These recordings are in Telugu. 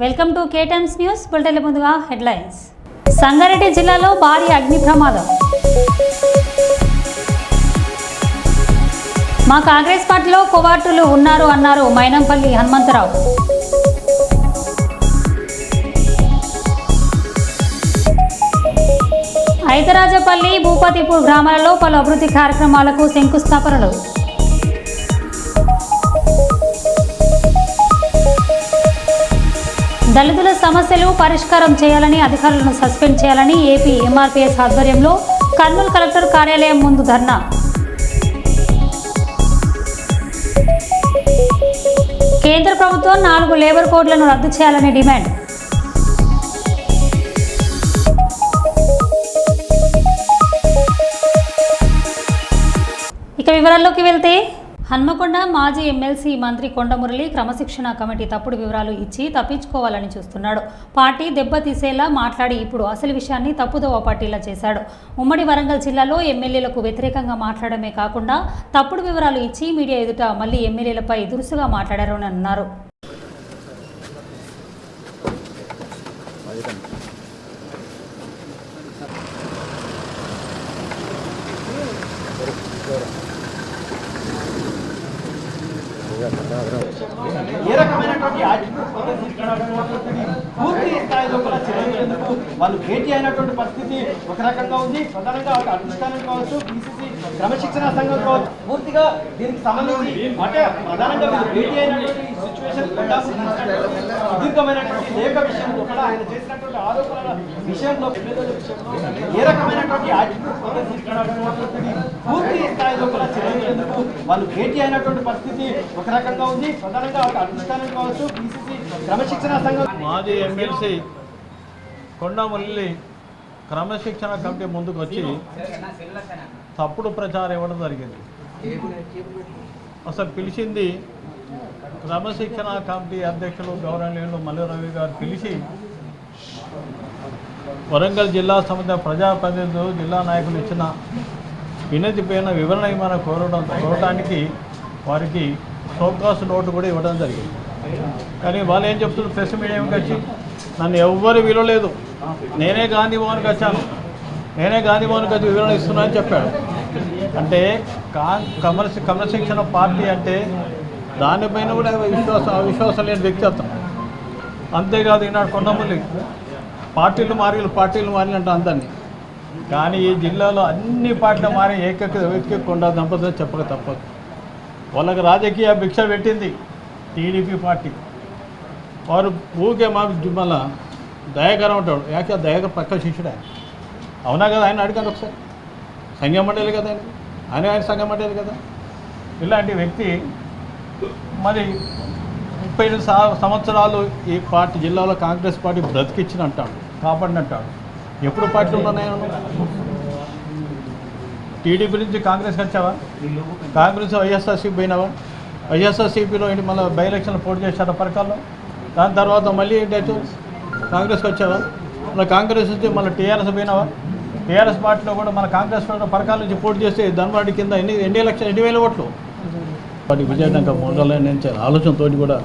Welcome to K Times news bulletin. ముందుగా హెడ్లైన్స్. సంగారెడ్డి జిల్లాలో భారీ అగ్ని ప్రమాదం. మా కాంగ్రెస్ పార్టీలో కోవార్టులు ఉన్నారు అన్నారు మైనంపల్లి హనుమంతరావు. ఐతరాజపల్లి భూపతిపూర్ గ్రామాలలో పలు అభివృద్ధి కార్యక్రమాలకు శంకుస్థాపనలు. దళితుల సమస్యలు పరిష్కారం చేయాలని, అధికారులను సస్పెండ్ చేయాలని ఏపీ ఎంఆర్పీఎస్ ఆధ్వర్యంలో కర్నూలు కలెక్టర్ కార్యాలయం ముందు ధర్నా. కేంద్ర ప్రభుత్వం 4 లేబర్ కోడ్లను రద్దు చేయాలని డిమాండ్. ఇక వివరాల్లోకి వెళ్తే, హన్మకొండ మాజీ ఎమ్మెల్సీ మంత్రి కొండమురళి క్రమశిక్షణ కమిటీ తప్పుడు వివరాలు ఇచ్చి తప్పించుకోవాలని చూస్తున్నాడు. పార్టీ దెబ్బతీసేలా మాట్లాడి ఇప్పుడు అసలు విషయాన్ని తప్పుదోవ పట్టిలా చేశాడు. ఉమ్మడి వరంగల్ జిల్లాలో ఎమ్మెల్యేలకు వ్యతిరేకంగా మాట్లాడమే కాకుండా తప్పుడు వివరాలు ఇచ్చి మీడియా ఎదుట మళ్లీ ఎమ్మెల్యేలపై దురుసుగా మాట్లాడారని అన్నారు. ఏ రకమైనటువంటి పూర్తి స్థాయిలో కూడా చర్యలు వాళ్ళు భేటీ అయినటువంటి పరిస్థితి ఒక రకంగా ఉంది. ప్రధానంగా అధిష్టానం కావచ్చు, బీసీసీ క్రమశిక్షణ సంఘం కావచ్చు, పూర్తిగా దీనికి సంబంధించి అంటే ప్రధానంగా వీళ్ళు భేటీ అయినటువంటి సిచ్యువేషన్ సుదీర్ఘమైనటువంటి లేఖ విషయంలో కూడా ఆయన చేసినటువంటి ఆరోపణల విషయంలో ఏ రకమైనటువంటి పూర్తి స్థాయిలో కూడా చర్యలు వాళ్ళు భేటీ అయినటువంటి పరిస్థితి ఒక రకంగా ఉంది. ప్రధానంగా అధిష్టానం కావచ్చు, బీసీసీ క్రమశిక్షణ సంఘం మాజీ ఎమ్మెల్సీ కొండమురళి క్రమశిక్షణ కమిటీ ముందుకు వచ్చి తప్పుడు ప్రచారం ఇవ్వడం జరిగింది. అసలు పిలిచింది క్రమశిక్షణ కమిటీ అధ్యక్షులు గౌరవనీయులు మల్లి రవి గారు పిలిచి వరంగల్ జిల్లా సంబంధించిన ప్రజాప్రతినిధులు, జిల్లా నాయకులు ఇచ్చిన వినతి పైన వివరణ ఏమైనా కోరడానికి వారికి షోకాస్ నోటు కూడా ఇవ్వడం జరిగింది. కానీ వాళ్ళు ఏం చెప్తున్నారు, ప్రెస్ మీడియాకి వచ్చి నన్ను ఎవ్వరు విలువలేదు, నేనే గాంధీ భవన్కి వచ్చాను, నేనే గాంధీ భవన్కి వచ్చి వివరణ ఇస్తున్నానని చెప్పాడు. అంటే క్రమశిక్షణ పార్టీ అంటే దానిపైన కూడా అవిశ్వాసం లేని వ్యక్తిత్వం. అంతేకాదు ఈనాడు కొండమురళి పార్టీలు మారి అంటే అందరినీ. కానీ ఈ జిల్లాలో అన్ని పార్టీలు మారి ఏకైక కొండ దంపతులు చెప్పక తప్పదు. వాళ్ళకి రాజకీయ భిక్ష పెట్టింది టీడీపీ పార్టీ. వారు ఊకే మాకు మళ్ళా దయాకరం ఉంటాడు. యాకే దయాకర్ పక్క శిష్యుడు ఆయన. అవునా కదా? ఆయన అడిగాను ఒకసారి. సంఘం మండలి కదా ఆయన సంఘం మండలి కదా. ఇలాంటి వ్యక్తి మరి 35 సంవత్సరాలు ఈ పార్టీ జిల్లాలో కాంగ్రెస్ పార్టీ బ్రతికిచ్చిన అంటాడు, కాపాడినంటాడు. ఎప్పుడు పార్టీలు ఉన్నాయో టీడీపీ నుంచి కాంగ్రెస్కి వచ్చావా? కాంగ్రెస్ వైఎస్ఆర్సీపీ పోయినావా? వైఎస్ఆర్సీపీలో ఏంటి మళ్ళీ బై ఎలక్షన్లు పోటీ చేశారు పరకాల్లో. దాని తర్వాత మళ్ళీ ఏంటంటే కాంగ్రెస్కి వచ్చావా? మళ్ళీ కాంగ్రెస్ నుంచి మళ్ళీ టీఆర్ఎస్ పోయినావా? టీఆర్ఎస్ పార్టీలో కూడా మన కాంగ్రెస్ పరకాల నుంచి పోటీ చేస్తే ధన్వాడి కింద ఎన్ని ఎలక్షన్ 2,000 ఓట్లు వాటి విజయనగర మండలం నుంచి ఆలోచనతో కూడా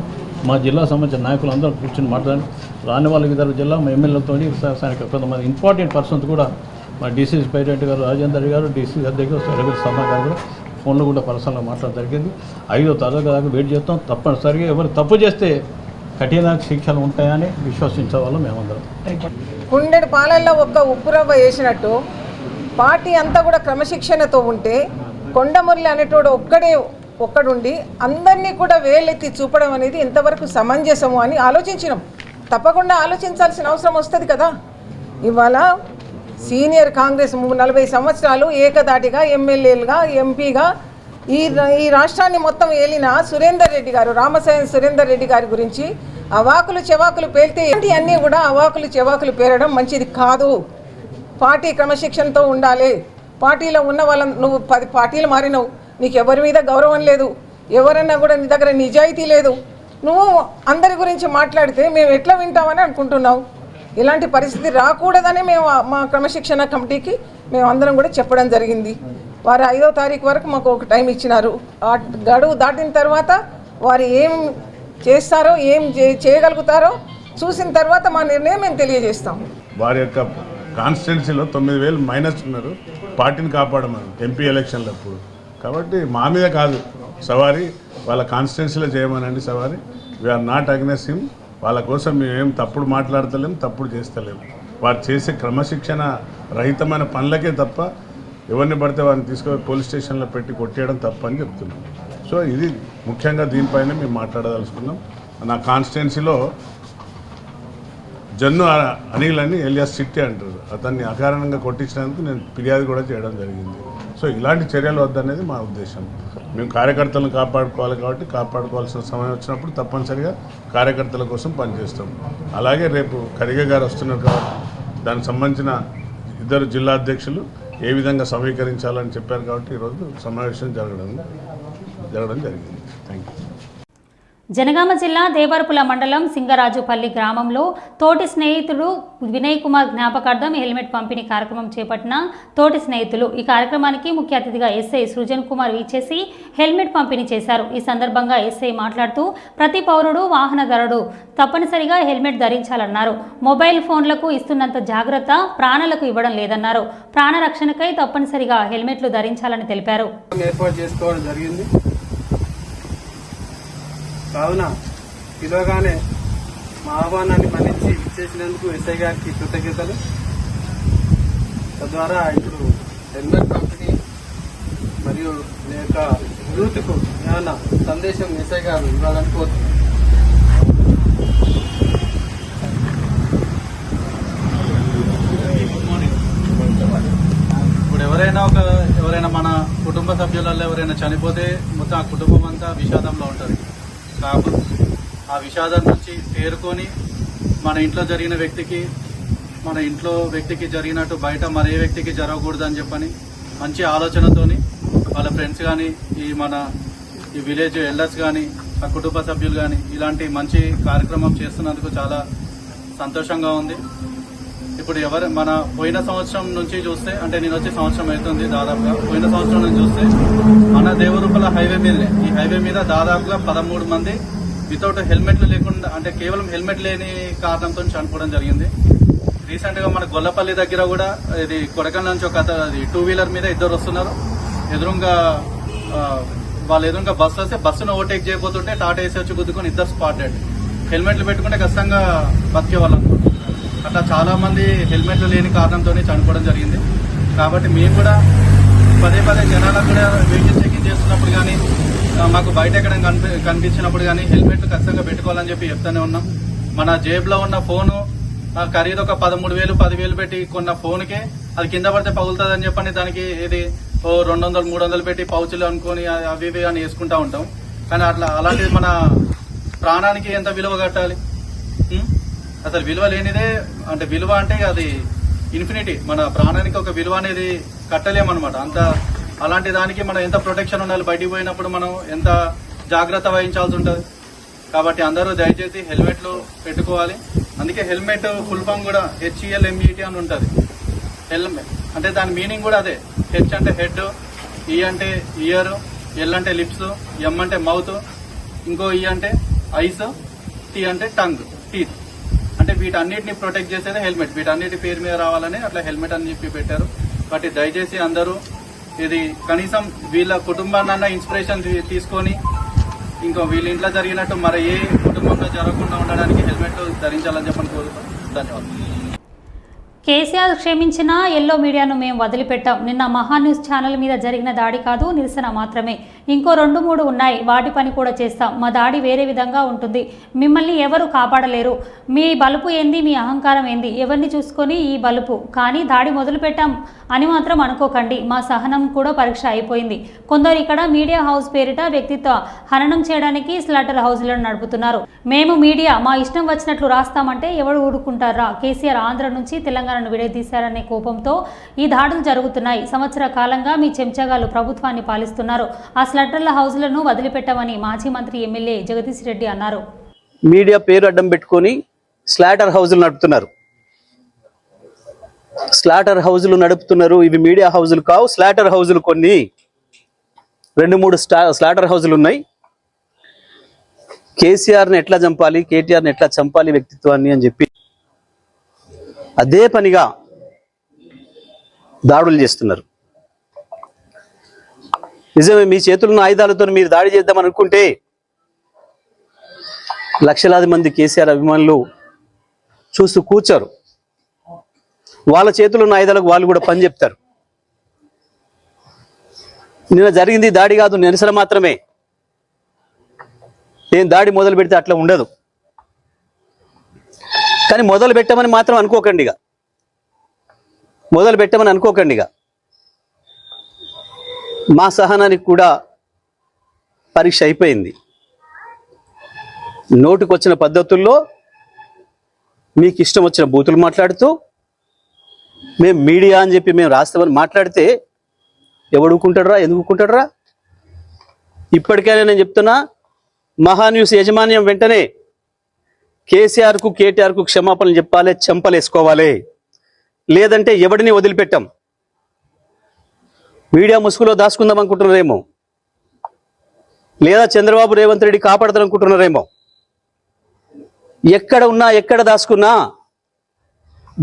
మా జిల్లా సంబంధించిన నాయకులు అందరూ కూర్చొని మాట్లాడి రాని వాళ్ళకి ఇతర జిల్లా ఎమ్మెల్యేలతో కొంతమంది ఇంపార్టెంట్ పర్సన్స్ కూడా మా డీసీసీ ప్రెసిడెంట్ గారు రాజేందర్ గారు, డీసీసీ అధ్యక్షుడు రవి సమ్మ గారు కూడా ఫోన్లో కూడా పర్సనల్గా మాట్లాడడం జరిగింది. 5వ తారీఖు దాకా వెయిట్ చేస్తాం. తప్పనిసరిగా ఎవరు తప్పు చేస్తే కఠిన శిక్షలు ఉంటాయని విశ్వసించే వాళ్ళు మేమందరం. కుండెడు పాలల్లో ఒక్క ఉప్పురవ్వ వేసినట్టు పార్టీ అంతా కూడా క్రమశిక్షణతో ఉంటే కొండమురళి అనేటోడు ఒక్కడుండి అందరినీ కూడా వేలెత్తి చూపడం అనేది ఎంతవరకు సమంజసము అని ఆలోచించినాం. తప్పకుండా ఆలోచించాల్సిన అవసరం వస్తుంది కదా. ఇవాళ సీనియర్ కాంగ్రెస్ 40 సంవత్సరాలు ఏకదాటిగా ఎమ్మెల్యేలుగా, ఎంపీగా ఈ రాష్ట్రాన్ని మొత్తం ఏలిన సురేందర్ రెడ్డి గారు, రామసాయం సురేందర్ రెడ్డి గారి గురించి అవాకులు చెవాకులు పేలితే అన్నీ కూడా అవాకులు చెవాకులు పేరడం మంచిది కాదు. పార్టీ క్రమశిక్షణతో ఉండాలి. పార్టీలో ఉన్న వాళ్ళని నువ్వు 10 పార్టీలు మారినవు, నీకు ఎవరి మీద గౌరవం లేదు, ఎవరన్నా కూడా నీ దగ్గర నిజాయితీ లేదు. నువ్వు అందరి గురించి మాట్లాడితే మేము ఎట్లా వింటామని అనుకుంటున్నావు. ఇలాంటి పరిస్థితి రాకూడదని మేము మా క్రమశిక్షణ కమిటీకి మేము అందరం కూడా చెప్పడం జరిగింది. వారు 5వ తారీఖు వరకు మాకు ఒక టైం ఇచ్చినారు. ఆ గడువు దాటిన తర్వాత వారు ఏం చేస్తారో, ఏం చేయగలుగుతారో చూసిన తర్వాత మా నిర్ణయం మేము తెలియజేస్తాం. వారి యొక్క కాన్స్టిట్యున్సీలో 9,000 మైనస్ ఉన్నారు, పార్టీని కాపాడమని ఎంపీ ఎలక్షన్లప్పుడు. కాబట్టి మా మీద కాదు సవారీ, వాళ్ళ కాన్స్టిట్యున్సీలో చేయమనండి సవారీ. We are not against him. వాళ్ళ కోసం మేమేం తప్పుడు మాట్లాడతలేము, తప్పుడు చేస్తలేము. వారు చేసే క్రమశిక్షణ రహితమైన పనులకే తప్ప ఎవరిని పడితే వారిని తీసుకొని పోలీస్ స్టేషన్లో పెట్టి కొట్టేయడం తప్ప అని చెప్తున్నాం. సో ఇది ముఖ్యంగా దీనిపైన మేము మాట్లాడదలుచుకున్నాం. నా కాన్స్టిట్యున్సీలో జన్ను అనిల్ అని ఎలియాస్ చిట్టి అంటారు, అతన్ని అకారణంగా కొట్టించినందుకు నేను ఫిర్యాదు కూడా చేయడం జరిగింది. సో ఇలాంటి చర్యలు వద్దనేది మా ఉద్దేశం. మేము కార్యకర్తలను కాపాడుకోవాలి కాబట్టి కాపాడుకోవాల్సిన సమయం వచ్చినప్పుడు తప్పనిసరిగా కార్యకర్తల కోసం పనిచేస్తాం. అలాగే రేపు ఖర్గే గారు వస్తున్నారు కాబట్టి దానికి సంబంధించిన 2 జిల్లా అధ్యక్షులు ఏ విధంగా సమీకరించాలని చెప్పారు కాబట్టి ఈరోజు సమావేశం జరగడం జరిగింది. Thank you. జనగామ జిల్లా దేవరపుల మండలం సింగరాజుపల్లి గ్రామంలో తోటి స్నేహితుడు వినయ్ కుమార్ జ్ఞాపకార్థం హెల్మెట్ పంపిణీ కార్యక్రమం చేపట్టిన తోటి స్నేహితులు. ఈ కార్యక్రమానికి ముఖ్య అతిథిగా ఎస్ఐ సృజన్ కుమార్ విచ్చేసి హెల్మెట్ పంపిణీ చేశారు. ఈ సందర్భంగా ఎస్ఐ మాట్లాడుతూ ప్రతి పౌరుడు వాహనదారుడు తప్పనిసరిగా హెల్మెట్ ధరించాలన్నారు. మొబైల్ ఫోన్లకు ఇస్తున్నంత జాగ్రత్త ప్రాణాలకు ఇవ్వడం లేదన్నారు. ప్రాణ రక్షణకై తప్పనిసరిగా హెల్మెట్లు ధరించాలని తెలిపారు. ఏర్పాటు చేసుకోవడం జరిగింది. కావున పిలవగానే మా ఆహ్వానాన్ని మన్నించి ఇచ్చేసినందుకు ఎస్ఐ గారికి కృతజ్ఞతలు. తద్వారా ఇప్పుడు హెల్మెట్ కంపెనీ మరియు మీ యొక్క యూత్కు ఏమన్నా సందేశం ఎస్ఐ గారు ఇవ్వాలని కోరుతున్నాను. ఇప్పుడు ఎవరైనా మన కుటుంబ సభ్యులలో ఎవరైనా చనిపోతే మొత్తం ఆ కుటుంబం అంతా విషాదంలో ఉంటుంది. కాబట్టి ఆ విషాదం నుంచి తేరుకొని మన ఇంట్లో వ్యక్తికి జరిగినట్టు బయట మరే వ్యక్తికి జరగకూడదని చెప్పని మంచి ఆలోచనతోని వాళ్ళ ఫ్రెండ్స్ కానీ ఈ విలేజ్ ఎల్డర్స్ కానీ ఆ కుటుంబ సభ్యులు కానీ ఇలాంటి మంచి కార్యక్రమం చేస్తున్నందుకు చాలా సంతోషంగా ఉంది. ఇప్పుడు మన పోయిన సంవత్సరం నుంచి చూస్తే, అంటే నేను వచ్చి సంవత్సరం అవుతుంది దాదాపుగా, పోయిన సంవత్సరం నుంచి చూస్తే మన దేవరూపల ఈ హైవే మీద దాదాపుగా 13 మంది వితౌట్ హెల్మెట్లు లేకుండా, అంటే కేవలం హెల్మెట్ లేని కారణంతో చనిపోవడం జరిగింది. రీసెంట్ గా మన గొల్లపల్లి దగ్గర కూడా ఇది కొడకల్ నుంచి ఒక 2 వీలర్ మీద 2 వస్తున్నారు. వాళ్ళ ఎదురుగా బస్సు వస్తే బస్సును ఓవర్టేక్ చేయబోతుంటే టాటా ఏసీ వచ్చి గుద్దుకొని 2 స్పాటెడ్. హెల్మెట్లు పెట్టుకుంటే ఖచ్చితంగా బతికేవాళ్ళం. అట్లా చాలా మంది హెల్మెట్లు లేని కారణంతో చనిపోవడం జరిగింది. కాబట్టి మేము కూడా పదే జనాలకు కూడా వెహికల్ చెకింగ్ చేస్తున్నప్పుడు కానీ మాకు బయట ఎక్కడ కనిపించినప్పుడు కానీ హెల్మెట్లు ఖచ్చితంగా పెట్టుకోవాలని చెప్పి చెప్తూనే ఉన్నాం. మన జేబులో ఉన్న ఫోను ఖరీదు ఒక 13,000 10,000 పెట్టి కొన్న ఫోన్కే అది కింద పడితే పగులుతుందని చెప్పని దానికి ఇది 200 300 పెట్టి పౌచులు అనుకొని అవి ఇవి అని వేసుకుంటా ఉంటాం. కానీ అలాంటిది మన ప్రాణానికి ఎంత విలువ కట్టాలి? అసలు విలువ లేనిదే, అంటే విలువ అంటే అది ఇన్ఫినిటీ. మన ప్రాణానికి ఒక విలువ అనేది కట్టలేమన్నమాట. అలాంటి దానికి మనం ఎంత ప్రొటెక్షన్ ఉండాలి, బయటికి పోయినప్పుడు మనం ఎంత జాగ్రత్త వహించాల్సి ఉంటుంది. కాబట్టి అందరూ దయచేసి హెల్మెట్లు పెట్టుకోవాలి. అందుకే హెల్మెట్ ఫుల్ ఫామ్ కూడా HELMET అని ఉంటుంది. హెల్మెట్ అంటే దాని మీనింగ్ కూడా అదే. H అంటే హెడ్, E అంటే ఇయర్, L అంటే లిప్స్, M అంటే మౌత్, ఇంకో E అంటే ఐస్, T అంటే టంగ్, టీత్. అంటే వీటన్నిటిని ప్రొటెక్ట్ చేసేదే హెల్మెట్. వీటన్నిటి పేరు మీద రావాలని అట్లా హెల్మెట్ అని చెప్పి పెట్టారు. కాబట్టి దయచేసి అందరూ ఇది కనీసం వీళ్ళ కుటుంబాన్న ఇన్స్పిరేషన్ తీసుకొని ఇంకో వీళ్ళ ఇంట్లో జరిగినట్టు మరి ఏ కుటుంబంలో జరగకుండా ఉండడానికి హెల్మెట్ ధరించాలని చెప్పని కోరుతాం. ధన్యవాదాలు. కేసీఆర్ క్షమించినా ఎల్లో మీడియాను మేము వదిలిపెట్టాం. నిన్న మహాన్యూస్ ఛానల్ మీద జరిగిన దాడి కాదు, నిరసన మాత్రమే. ఇంకో 2-3 ఉన్నాయి, వాటి పని కూడా చేస్తాం. మా దాడి వేరే విధంగా ఉంటుంది. మిమ్మల్ని ఎవరు కాపాడలేరు. మీ బలుపు ఏంది, మీ అహంకారం ఏంది, ఎవరిని చూసుకొని ఈ బలుపు. కానీ దాడి మొదలుపెట్టాం అని మాత్రం అనుకోకండి. మా సహనం కూడా పరీక్ష అయిపోయింది. కొందరు ఇక్కడ మీడియా హౌస్ పేరిట వ్యక్తిత్వ హననం చేయడానికి స్లాటర్ హౌస్లను నడుపుతున్నారు. మేము మీడియా మా ఇష్టం వచ్చినట్లు రాస్తామంటే ఎవరు ఊరుకుంటారా? కేసీఆర్ ఆంధ్ర నుంచి తెలంగాణను విడదీశారనే కోపంతో ఈ దాడులు జరుగుతున్నాయి. సంవత్సర కాలంగా మీ చెంచగాలు ప్రభుత్వాన్ని పాలిస్తున్నారు. ఆ స్లటర్ల హౌస్లను వదిలిపెట్టమని మాజీ మంత్రి ఎమ్మెల్యే జగదీష్ రెడ్డి అన్నారు. మీడియా పేరు అడ్డం పెట్టుకొని స్లాటర్ హౌజులు నడుపుతున్నారు. ఇవి మీడియా హౌజులు కావు, స్లాటర్ హౌజులు. కొన్ని 2-3 స్లాటర్ హౌజులు ఉన్నాయి. కేసీఆర్ని ఎట్లా చంపాలి, కేటీఆర్ని ఎట్లా చంపాలి వ్యక్తిత్వాన్ని అని చెప్పి అదే పనిగా దాడులు చేస్తున్నారు. నిజమే, మీ చేతుల్లో ఆయుధాలతో మీరు దాడి చేద్దామని అనుకుంటే లక్షలాది మంది కేసీఆర్ అభిమానులు చూస్తూ కూర్చోరు. వాళ్ళ చేతుల్లో ఉన్న ఆయుధాలకు వాళ్ళు కూడా పని చెప్తారు. నిన్న జరిగింది దాడి కాదు, నిరసన మాత్రమే. నేను దాడి మొదలు పెడితే అట్లా ఉండదు. కానీ మొదలు పెట్టమని మాత్రం అనుకోకండిగా, మొదలు పెట్టమని అనుకోకండిగా. మా సహనానికి కూడా పరీక్ష అయిపోయింది. నోటికొచ్చిన పద్ధతుల్లో మీకు ఇష్టం వచ్చిన బూతులు మాట్లాడుతూ మేము మీడియా అని చెప్పి మేము రాస్తామని మాట్లాడితే ఎవడు ఊరుకుంటాడురా, ఎందుకు ఊరుకుంటాడురా? ఇప్పటికైనా నేను చెప్తున్నా, మహాన్యూస్ యాజమాన్యం వెంటనే కేసీఆర్కు కేటీఆర్కు క్షమాపణలు చెప్పాలి, చెంపలేసుకోవాలి. లేదంటే ఎవడిని వదిలిపెట్టాం. మీడియా ముసుగులో దాచుకుందాం అనుకుంటున్నారేమో, లేదా చంద్రబాబు రేవంత్ రెడ్డి కాపాడతారు అనుకుంటున్నారేమో. ఎక్కడ ఉన్నా ఎక్కడ దాచుకున్నా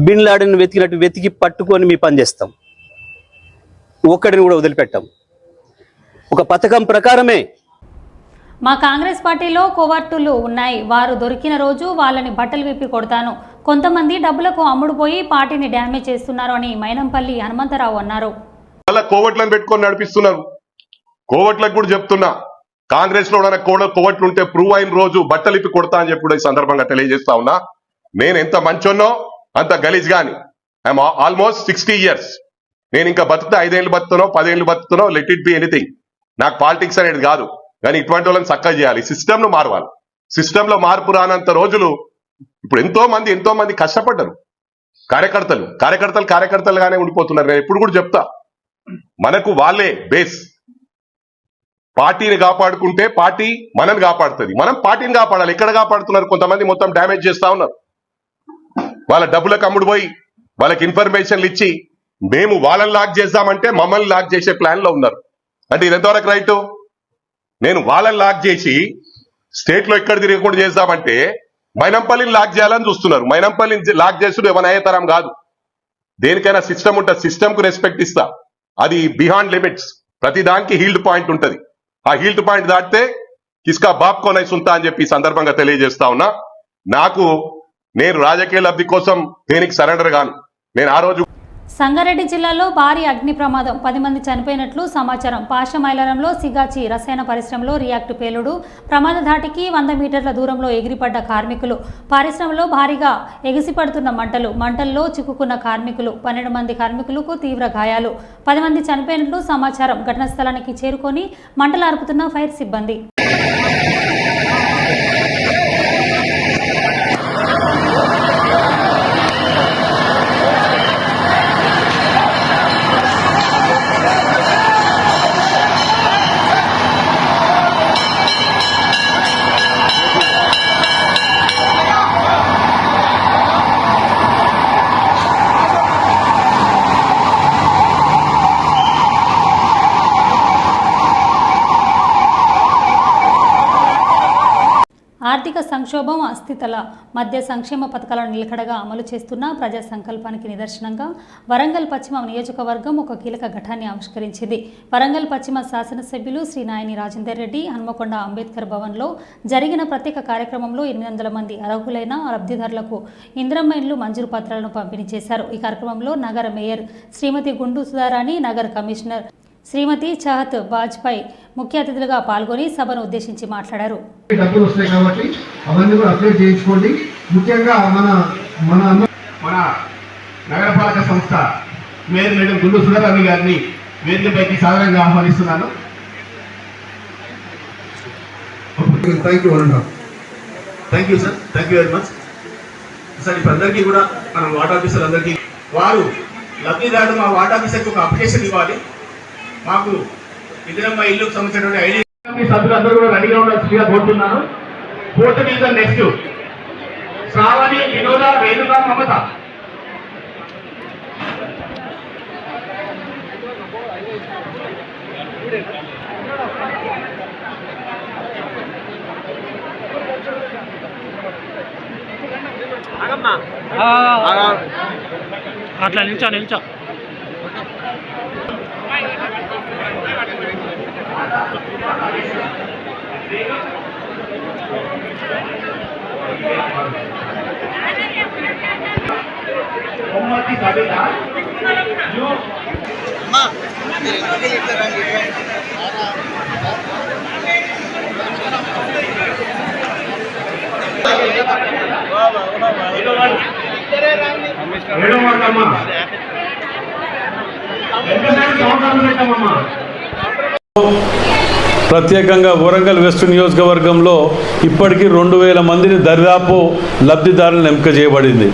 బిన్ లాడెన్ వెతికినట్టు వెతికి పట్టుకొని మీ పని చేస్తాం. ఒక్కడిని కూడా వదిలిపెట్టాం. ఒక పథకం ప్రకారమే. మా కాంగ్రెస్ పార్టీలో కోవర్టులు ఉన్నాయి. వారు దొరికిన రోజు వాళ్ళని బట్టలు విప్పి కొడతాను. కొంతమంది డబ్బులకు అమ్ముడుపోయి పార్టీని డ్యామేజ్ చేస్తున్నారు అని మైనంపల్లి హనుమంతరావు అన్నారు. అలా కోవట్లను పెట్టుకొని నడిపిస్తున్నారు. కోవట్లకు కూడా చెప్తున్నా, కాంగ్రెస్ లో కోవట్లు ఉంటే ప్రూవ్ అయిన రోజు బట్టలిప్పి కొడతా అని చెప్పి కూడా ఈ సందర్భంగా తెలియజేస్తా ఉన్నా. నేను ఎంత మంచోన్నో అంత గలీజ్ గాని. I'm almost 60 years. నేను ఇంకా బతుకుతా, 5 ఏళ్ళు బతుకుతానో 10 ఏళ్ళు బతుకుతానో, లెట్ ఇట్ బి ఎనీథింగ్. నాకు పాలిటిక్స్ అనేది కాదు, కానీ ఇటువంటి వాళ్ళని చక్కగా చేయాలి. సిస్టమ్ ను మారవాలి. సిస్టమ్ లో మార్పు రానంత రోజులు ఇప్పుడు ఎంతో మంది కష్టపడ్డారు. కార్యకర్తలుగానే ఉండిపోతున్నారు. నేను ఎప్పుడు కూడా చెప్తా, మనకు వాళ్ళే బేస్. పార్టీని కాపాడుకుంటే పార్టీ మనని కాపాడుతుంది, మనం పార్టీని కాపాడాలి. ఎక్కడ కాపాడుతున్నారు? కొంతమంది మొత్తం డ్యామేజ్ చేస్తా ఉన్నారు. వాళ్ళ డబ్బులకు అమ్ముడు పోయి వాళ్ళకి ఇన్ఫర్మేషన్లు ఇచ్చి మేము వాళ్ళని లాక్ చేద్దామంటే మమ్మల్ని లాక్ చేసే ప్లాన్ లో ఉన్నారు. అంటే ఇది ఎంతవరకు రైట్? నేను వాళ్ళని లాక్ చేసి స్టేట్ లో ఎక్కడ తిరగకుండా చేద్దామంటే మైనంపల్లిని లాక్ చేయాలని చూస్తున్నారు. మైనంపల్లిని లాక్ చేసుడు ఎవరి అయ్యేతరం కాదు. దేనికైనా సిస్టమ్ ఉంటుంది, సిస్టమ్ కు రెస్పెక్ట్ ఇస్తా. అది బిహాండ్ లిమిట్స్. ప్రతి దానికి హీల్డ్ పాయింట్ ఉంటది. ఆ హీల్డ్ పాయింట్ దాటితే కిస్కా బాప్ కోనై సుంతా అని చెప్పి సందర్భంగా తెలియజేస్తా ఉన్నా. నేను రాజకీయ లబ్ధి కోసం దేనికి సరెండర్ గాను. నేను ఆ రోజు సంగారెడ్డి జిల్లాలో భారీ అగ్ని ప్రమాదం, 10 మంది చనిపోయినట్లు సమాచారం. పాషమైలారంలో సిగాచి రసాయన పరిశ్రమలో రియాక్ట్ పేలుడు. ప్రమాద ధాటికి 100 మీటర్ల దూరంలో ఎగిరిపడ్డ కార్మికులు. పరిశ్రమలో భారీగా ఎగిసిపడుతున్న మంటల్లో చిక్కుకున్న కార్మికులు. 12 మంది కార్మికులకు తీవ్ర గాయాలు. 10 మంది చనిపోయినట్లు సమాచారం. ఘటనా స్థలానికి చేరుకొని మంటలార్పుతున్న ఫైర్ సిబ్బంది. ఆర్థిక సంక్షోభం, అస్థితల మధ్య సంక్షేమ పథకాలను నిలకడగా అమలు చేస్తున్న ప్రజా సంకల్పానికి నిదర్శనంగా వరంగల్ పశ్చిమ నియోజకవర్గం ఒక కీలక ఘట్టాన్ని ఆవిష్కరించింది. వరంగల్ పశ్చిమ శాసనసభ్యులు శ్రీ నాయని రాజేందర్ రెడ్డి హన్మకొండ అంబేద్కర్ భవన్లో జరిగిన ప్రత్యేక కార్యక్రమంలో 800 మంది అర్హులైన లబ్ధిదారులకు ఇందిరమ్మ ఇండ్లు మంజూరు పత్రాలను పంపిణీ చేశారు. ఈ కార్యక్రమంలో నగర మేయర్ శ్రీమతి గుండు సుధారాణి, నగర కమిషనర్ శ్రీమతి చాహత్ బాజ్పాయ్ ముఖ్య అతిథులుగా పాల్గొని సభను ఉద్దేశించి మాట్లాడారు. డబ్బులు వస్తాయి కాబట్టి అవన్నీ కూడా అప్లై చేయించుకోండి. ముఖ్యంగా మన నగరపాలక సంస్థ మేయర్ మేడం గుండు సుధారాణి గారిని వేదికపైకి సాధారణంగా ఆహ్వానిస్తున్నాను. Thank you sir, thank you very much sir. ఇప్పుడు అందరికీ కూడా మనం వార్డ్ ఆఫీసర్ అందరికీ వారు లబ్ధిదారుడు మా వార్డ్ ఆఫీసర్కి ఒక అప్లికేషన్ ఇవ్వాలి. మాకు ఇందిరమ్మ ఇల్లుకు సంబంధించినటువంటి ఐడి సభ్యులు అందరూ కూడా రెడీగా ఉండాల్సిందిగా కోరుతున్నాను. ఫోర్త్ డివిజన్ నెక్స్ట్ శ్రావణి, వినోద, రేణుక, మమత. అట్లా నిల్చో ప్రత్యేకంగా వరంగల్ వెస్ట్ నియోజకవర్గంలో ఇప్పటికీ 2000 మందిని దరిదాపు లబ్ధిదారులను ఎంపిక చేయబడింది.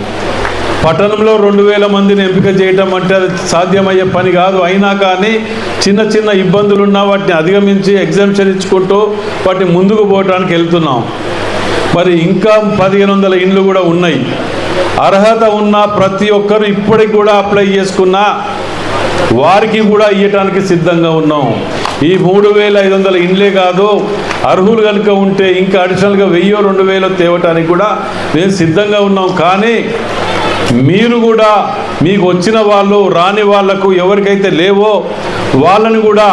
పట్టణంలో 2000 మందిని ఎంపిక చేయటం అంటే అది సాధ్యమయ్యే పని కాదు. అయినా కానీ చిన్న చిన్న ఇబ్బందులున్నా వాటిని అధిగమించి ఎగ్జామ్షన్ ఇచ్చుకుంటూ వాటిని ముందుకు పోవడానికి వెళ్తున్నాం. మరి ఇంకా 1500 ఇండ్లు కూడా ఉన్నాయి. అర్హత ఉన్న ప్రతి ఒక్కరు ఇప్పటికి కూడా అప్లై చేసుకున్నా వారికి కూడా ఇవ్వటానికి సిద్ధంగా ఉన్నాం. ఈ 3500 ఇండ్లే కాదు, అర్హులు కనుక ఉంటే ఇంకా అడిషనల్గా 1000-2000 తేవటానికి కూడా మేము సిద్ధంగా ఉన్నాం. కానీ మీరు కూడా మీకు వచ్చిన వాళ్ళు రాని వాళ్లకు ఎవరికైతే లేవో వాళ్ళని కూడా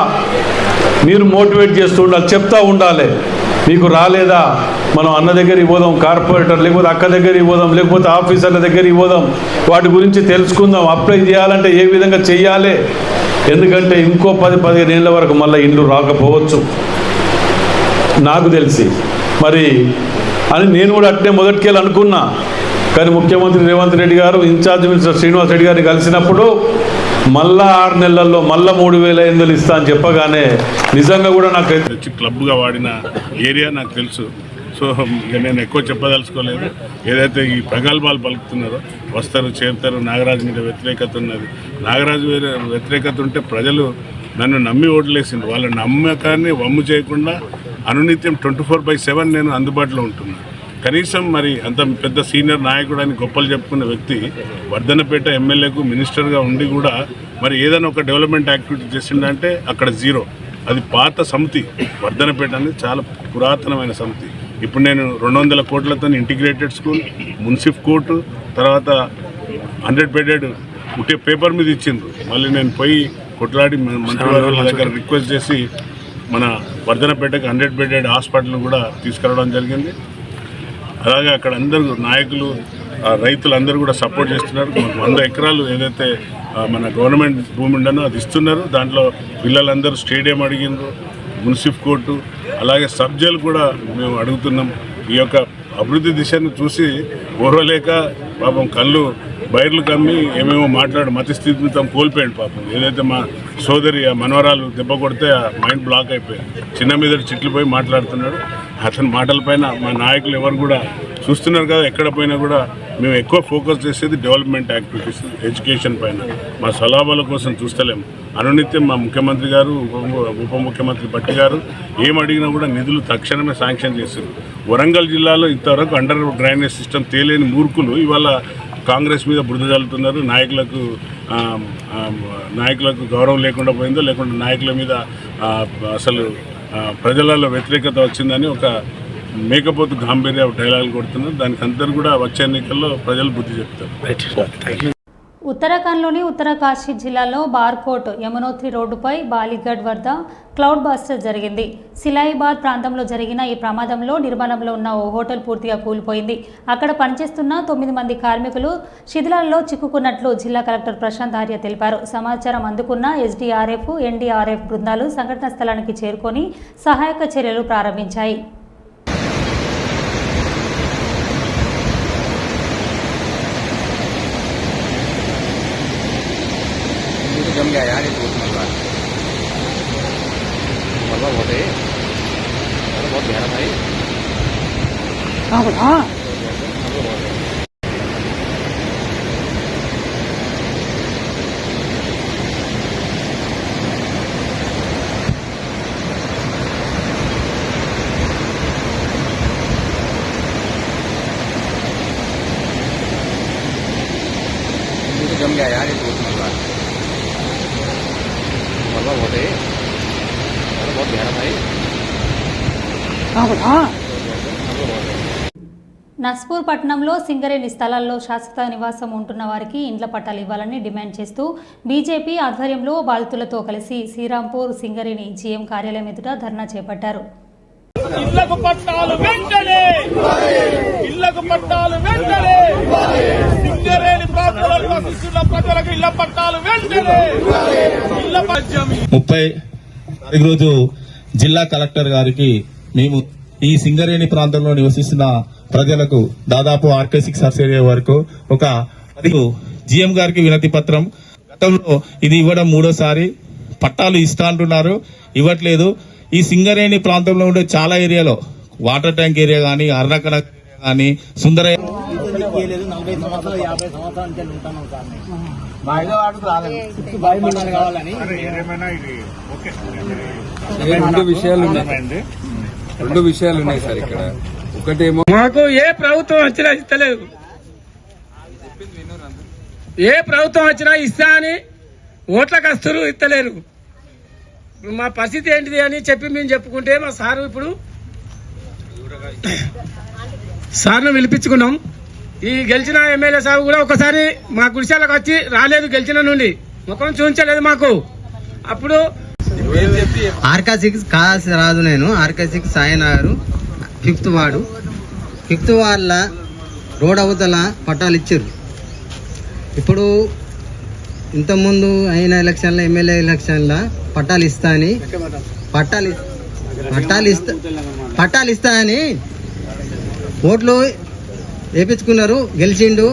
మీరు మోటివేట్ చేస్తూ ఉండాలి, చెప్తూ ఉండాలి. మీకు రాలేదా, మనం అన్న దగ్గరికి పోదాం, కార్పొరేటర్ లేకపోతే అక్క దగ్గరికి పోదాం, లేకపోతే ఆఫీసర్ల దగ్గరికి పోదాం, వాటి గురించి తెలుసుకుందాం. అప్లై చేయాలంటే ఏ విధంగా చేయాలి, ఎందుకంటే ఇంకో 10-15 ఏళ్ళ వరకు మళ్ళీ ఇండ్లు రాకపోవచ్చు నాకు తెలిసి. మరి అని నేను కూడా అట్నే మొదటికెళ్ళి అనుకున్నా. కానీ ముఖ్యమంత్రి రేవంత్ రెడ్డి గారు ఇన్ఛార్జ్ మినిస్టర్ శ్రీనివాస్ రెడ్డి గారిని కలిసినప్పుడు మళ్ళా 6 నెలల్లో మళ్ళా 3500 ఇస్తా అని చెప్పగానే నిజంగా కూడా నాకు క్లబ్గా వాడిన ఏరియా నాకు తెలుసు. సో నేను ఎక్కువ చెప్పదలుచుకోలేదు. ఏదైతే ఈ ప్రగల్భాలు పలుకుతున్నారో వస్తారు చేరుతారు, నాగరాజు మీద వ్యతిరేకత ఉన్నది. నాగరాజు వ్యతిరేకత ఉంటే ప్రజలు నన్ను నమ్మి ఓట్లేసిండు. వాళ్ళ నమ్మకాన్ని వమ్ము చేయకుండా అనునిత్యం 24/7 నేను అందుబాటులో ఉంటున్నాను. కనీసం మరి అంత పెద్ద సీనియర్ నాయకుడు అని గొప్పలు చెప్పుకున్న వ్యక్తి వర్ధనపేట ఎమ్మెల్యేకు మినిస్టర్గా ఉండి కూడా మరి ఏదైనా ఒక డెవలప్మెంట్ యాక్టివిటీ చేసిందంటే అక్కడ జీరో. అది పాత సమితి. వర్ధనపేట అనేది చాలా పురాతనమైన సమితి. ఇప్పుడు నేను 200 కోట్లతో ఇంటిగ్రేటెడ్ స్కూల్, మున్సిఫ్ కోర్టు, తర్వాత 100 బెడెడ్ ఉంటే పేపర్ మీద ఇచ్చిండ్రు. మళ్ళీ నేను పోయి కొట్లాడి మంత్రివర్గాల దగ్గర రిక్వెస్ట్ చేసి మన వర్ధనపేటకి 100 బెడెడ్ హాస్పిటల్ కూడా తీసుకురావడం జరిగింది. అలాగే అక్కడ అందరూ నాయకులు, రైతులు అందరూ కూడా సపోర్ట్ చేస్తున్నారు. 100 ఎకరాలు ఏదైతే మన గవర్నమెంట్ భూమి ఉండనో అది ఇస్తున్నారు. దాంట్లో పిల్లలందరూ స్టేడియం అడిగిండ్రు, మున్సిఫ్ కోర్టు, అలాగే సబ్ జైలు కూడా మేము అడుగుతున్నాం. ఈ యొక్క అభివృద్ధి దిశను చూసి ఓర్వలేక పాపం కళ్ళు బయర్లు కమ్మి ఏమేమో మతిస్థిమితం కోల్పోయాడు పాపం. ఏదైతే మా సోదరి ఆ మనవరాలు దెబ్బ కొడితే ఆ మైండ్ బ్లాక్ అయిపోయింది. చిన్న మీద చిట్లు పోయి మాట్లాడుతున్నాడు. అతని మాటలపైన మా నాయకులు ఎవరు కూడా చూస్తున్నారు కదా, ఎక్కడ పోయినా కూడా మేము ఎక్కువ ఫోకస్ చేసేది డెవలప్మెంట్ యాక్టివిటీస్, ఎడ్యుకేషన్ పైన. మా స్వలాభాల కోసం చూస్తలేము. అనునిత్యం మా ముఖ్యమంత్రి గారు, ఉప ముఖ్యమంత్రి భట్టి గారు ఏం అడిగినా కూడా నిధులు తక్షణమే శాంక్షన్ చేశారు. వరంగల్ జిల్లాలో ఇంతవరకు అండర్ డ్రైనేజ్ సిస్టమ్ తేలేని మూర్ఖులు ఇవాళ కాంగ్రెస్ మీద బురద జల్లుతున్నారు. నాయకులకు గౌరవం లేకుండా పోయిందో, లేకుంటే నాయకుల మీద అసలు ప్రజలలో వ్యతిరేకత వచ్చిందని ఒక మేకపోతు గాంభీర్య డైలాగులు కొడుతున్నారు. దానికి అందరూ కూడా వచ్చే ఎన్నికల్లో ప్రజలు బుద్ధి చెప్తారు. ఉత్తరాఖండ్లోని ఉత్తరకాశీ జిల్లాలో బార్కోట్ యమునోత్రి రోడ్డుపై బాలిగఢ్ వద్ద క్లౌడ్ బస్టర్ జరిగింది. సిలాయిబాద్ ప్రాంతంలో జరిగిన ఈ ప్రమాదంలో నిర్మాణంలో ఉన్న ఓ హోటల్ పూర్తిగా కూలిపోయింది. అక్కడ పనిచేస్తున్న 9 మంది కార్మికులు శిథిలాల్లో చిక్కుకున్నట్లు జిల్లా కలెక్టర్ ప్రశాంత్ ఆర్య తెలిపారు. సమాచారం అందుకున్న ఎస్డీఆర్ఎఫ్, ఎన్డీఆర్ఎఫ్ బృందాలు సంఘటన స్థలానికి చేరుకొని సహాయక చర్యలు ప్రారంభించాయి. जम गया यार, ये मलबा बहुत है, बहुत गहरा भाई। हाँ जम गया यार, ये मलबा बहुत है, बहुत गहरा भाई। हाँ నస్పూర్ పట్టణంలో సింగరేణి స్థలాల్లో శాశ్వత నివాసం ఉంటున్న వారికి ఇండ్ల పట్టాలు ఇవ్వాలని డిమాండ్ చేస్తూ బీజేపీ ఆధ్వర్యంలో బాధితులతో కలిసి శ్రీరాంపూర్ సింగరేణి జీఎం కార్యాలయం ఎదుట ధర్నా చేపట్టారు. ఇళ్లకు పట్టాలు వెంటనే, ఇళ్లకు పట్టాలు వెంటనే, సింగరేణి ప్రాంతంలో నివసిస్తున్న ప్రజలకు ఇళ్ల పట్టాలు వెంటనే. 30 రోజు జిల్లా కలెక్టర్ గారికి మేము ఈ సింగరేణి ప్రాంతంలో నివసిస్తున్న ప్రజలకు దాదాపు RK6 ఏరియా వరకు ఒక జీఎం గారికి వినతి పత్రం, గతంలో ఇది ఇవ్వడం 3వ పట్టాలు ఇస్తా అంటున్నారు, ఇవ్వట్లేదు. ఈ సింగరేణి ప్రాంతంలో ఉండే చాలా ఏరియాలో వాటర్ ట్యాంక్ ఏరియా కానీ, అర్ణకన కానీ, సుందరయ్య రెండు విషయాలు ఉన్నాయి సార్. ఇక్కడ ఒకటేమో మాకు ఏ ప్రభుత్వం వచ్చినా ఇస్తలేదు, ఏ ప్రభుత్వం వచ్చినా ఇస్తా అని ఓట్ల కస్తులు ఇస్తలేరు. మా పరిస్థితి ఏంటిది అని చెప్పి మేము చెప్పుకుంటే మా సారు ఇప్పుడు సార్ను పిలిపించుకున్నాం. ఈ గెలిచిన ఎమ్మెల్యే సాబు కూడా ఒకసారి మా గుడిశాలకు వచ్చి రాలేదు, గెలిచిన నుండి ముఖం చూపించలేదు మాకు. అప్పుడు RK6 కాల్సి రాదు, నేను RK6 Sainagar 5th ward 5th వార్డుల రోడ్ అవతల పట్టాలు ఇచ్చారు. ఇప్పుడు ఇంతకుముందు అయిన ఎలక్షన్లో ఎమ్మెల్యే ఎలక్షన్లో పట్టాలు ఇస్తా అని పట్టాలు ఇస్తా అని ఓట్లు వేపించుకున్నారు, గెలిచిండు.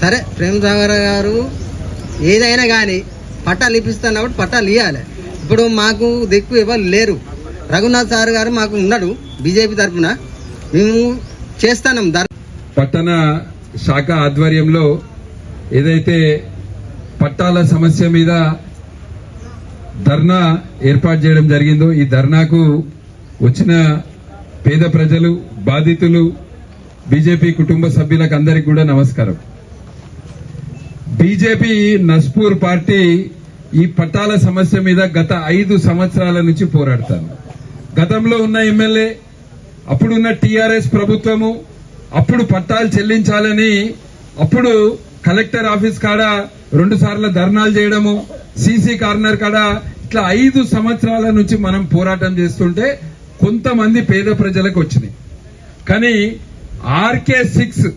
సరే, ప్రేమ్ సాగర్ గారు ఏదైనా కానీ పట్టాలు ఇప్పిస్తున్నప్పుడు పట్టాలు ఇవ్వాలి. ఇప్పుడు మాకు దిక్కు ఎవరు లేరు. రఘునాథ్ సార్ గారు మాకు ఉన్నాడు బీజేపీ తరఫున, మేము చేస్తాం. పట్టణ శాఖ ఆధ్వర్యంలో ఏదైతే పట్టాల సమస్య మీద ధర్నా ఏర్పాటు చేయడం జరిగిందో, ఈ ధర్నాకు వచ్చిన పేద ప్రజలు, బాధితులు, బీజేపీ కుటుంబ సభ్యులకు అందరికీ కూడా నమస్కారం. బీజేపీ నస్పూర్ పార్టీ ఈ పట్టాల సమస్య మీద గత 5 సంవత్సరాల నుంచి పోరాడతాను. గతంలో ఉన్న ఎమ్మెల్యే, అప్పుడున్న టీఆర్ఎస్ ప్రభుత్వము అప్పుడు పట్టాలు చెల్లించాలని అప్పుడు కలెక్టర్ ఆఫీస్ కాడ 2 సార్లు ధర్నాలు చేయడము, సీసీ కార్నర్ కాడ, ఇట్లా 5 సంవత్సరాల నుంచి మనం పోరాటం చేస్తుంటే కొంతమంది పేద ప్రజలకు వచ్చినాయి. కానీ RK6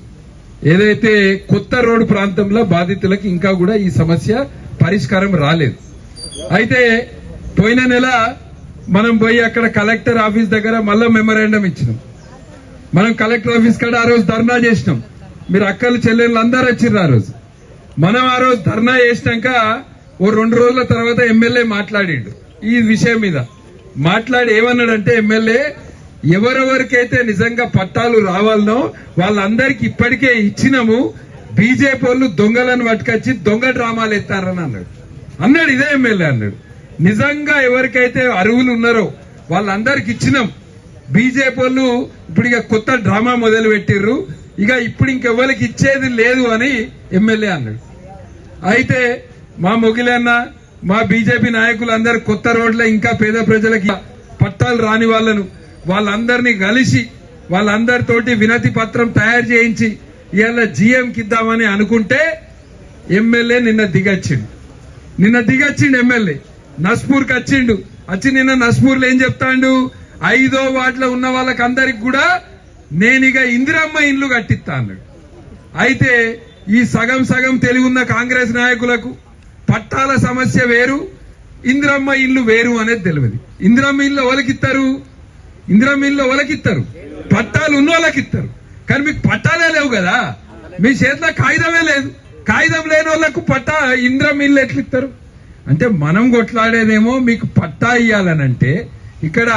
ఏదైతే కొత్త రోడ్డు ప్రాంతంలో బాధితులకు ఇంకా కూడా ఈ సమస్య పరిష్కారం రాలేదు. అయితే పోయిన నెల మనం పోయి అక్కడ కలెక్టర్ ఆఫీస్ దగ్గర మళ్ళా మెమరాండం ఇచ్చినాం. మనం కలెక్టర్ ఆఫీస్ కాడ ఆ రోజు ధర్నా చేసినాం. మీరు అక్కలు చెల్లెళ్ళు అందరూ వచ్చిర్రు ఆ రోజు. మనం ఆ రోజు ధర్నా చేసినాక ఓ 2 రోజుల తర్వాత ఎమ్మెల్యే మాట్లాడిండు ఈ విషయం మీద. మాట్లాడి ఏమన్నాడంటే, ఎమ్మెల్యే ఎవరెవరికైతే నిజంగా పట్టాలు రావాలనో వాళ్ళందరికీ ఇప్పటికే ఇచ్చినాము, బీజేపీ వాళ్ళు దొంగలను పట్టుకొచ్చి దొంగ డ్రామాలు ఎత్తారని అన్నాడు. ఇదే ఎమ్మెల్యే అన్నాడు. నిజంగా ఎవరికైతే అర్హులు ఉన్నారో వాళ్ళందరికి ఇచ్చినాం, బీజేపీ వాళ్ళు ఇప్పుడు ఇక కొత్త డ్రామా మొదలు పెట్టిర్రు, ఇక ఇప్పుడు ఇంకెవరికి ఇచ్చేది లేదు అని ఎమ్మెల్యే అన్నాడు. అయితే మా మొగిలన్న, మా బీజేపీ నాయకులందరూ కొత్త రోడ్ల ఇంకా పేద ప్రజలకి పట్టాలు రాని వాళ్ళందరినీ కలిసి వాళ్ళందరితోటి వినతి పత్రం తయారు చేయించి ఇవాళ జీఎంకి ఇద్దామని అనుకుంటే ఎమ్మెల్యే నిన్న దిగచ్చిండు. ఎమ్మెల్యే నస్పూర్కి వచ్చిండు. వచ్చి నిన్న నస్పూర్లో ఏం చెప్తాండు, 5వ వార్డులో ఉన్న వాళ్ళకి అందరికి కూడా నేనిగా ఇందిరమ్మ ఇండ్లు కట్టిస్తా అన్నాడు. అయితే ఈ సగం తెలివి ఉన్న కాంగ్రెస్ నాయకులకు పట్టాల సమస్య వేరు, ఇందిరమ్మ ఇల్లు వేరు అనేది తెలియదు. ఇందిరమ్మ ఇల్లు ఎవరికిస్తారు? పట్టాలు ఉన్న వాళ్ళకి ఇస్తారు. కానీ మీకు పట్టాలే లేవు కదా, మీ చేతిలో కాగితమే లేదు. కాగితం లేని వాళ్ళకు ఇందిరమ్మ ఇల్లు ఎట్లా ఇస్తారు? అంటే మనం కొట్లాడేదేమో మీకు పట్టా ఇయ్యాలనంటే, ఇక్కడ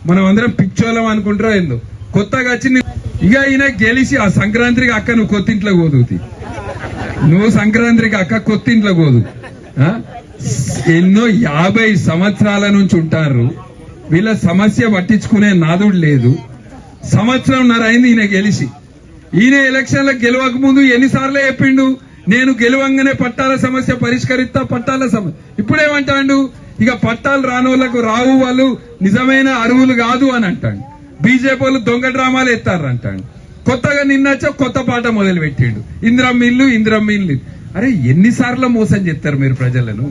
మనం అందరం పిచ్చోళం అనుకుంటారో ఏందో. కొత్తగా వచ్చి ఇక ఈయన గెలిచి ఆ సంక్రాంతికి అక్క నువ్వు కొత్తింట్లో కోదుతి, నువ్వు సంక్రాంతికి అక్క కొత్తింట్లో కోదు. ఎన్నో 50 సంవత్సరాల నుంచి ఉంటారు. వీళ్ళ సమస్య పట్టించుకునే నాదుడు లేదు. 1.5 సంవత్సరం అయింది ఈయన గెలిచి. ఈయన ఎలక్షన్లకు గెలవక ముందు ఎన్నిసార్లు చెప్పిండు, నేను గెలవంగానే పట్టాల సమస్య పరిష్కరిస్తా, పట్టాల సమస్య. ఇప్పుడేమంటాడు, ఇక పట్టాలు రానోళ్లకు రావు, వాళ్ళు నిజమైన అర్హులు కాదు అని అంటాడు. బీజేపీ వాళ్ళు దొంగ డ్రామాలు ఎత్తారు అంటాడు. కొత్తగా నిన్నచ్చో కొత్త పాట మొదలు పెట్టిండు. ఇందిరమ్మిల్లు. అరే ఎన్నిసార్లు మోసం చేస్తారు మీరు ప్రజలను?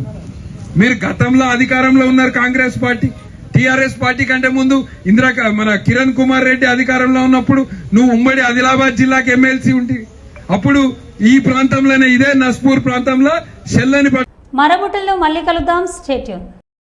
మీరు గతంలో అధికారంలో ఉన్నారు కాంగ్రెస్ పార్టీ, టిఆర్ఎస్ పార్టీ కంటే ముందు మన కిరణ్ కుమార్ రెడ్డి అధికారంలో ఉన్నప్పుడు నువ్వు ఉమ్మడి ఆదిలాబాద్ జిల్లాకి ఎమ్మెల్సీ ఉంటే అప్పుడు ఈ ప్రాంతంలోనే ఇదే నస్పూర్ ప్రాంతంలో చెల్లని మరో బుట్టల్లో మళ్ళీ కలుద్దాం. Stay tune.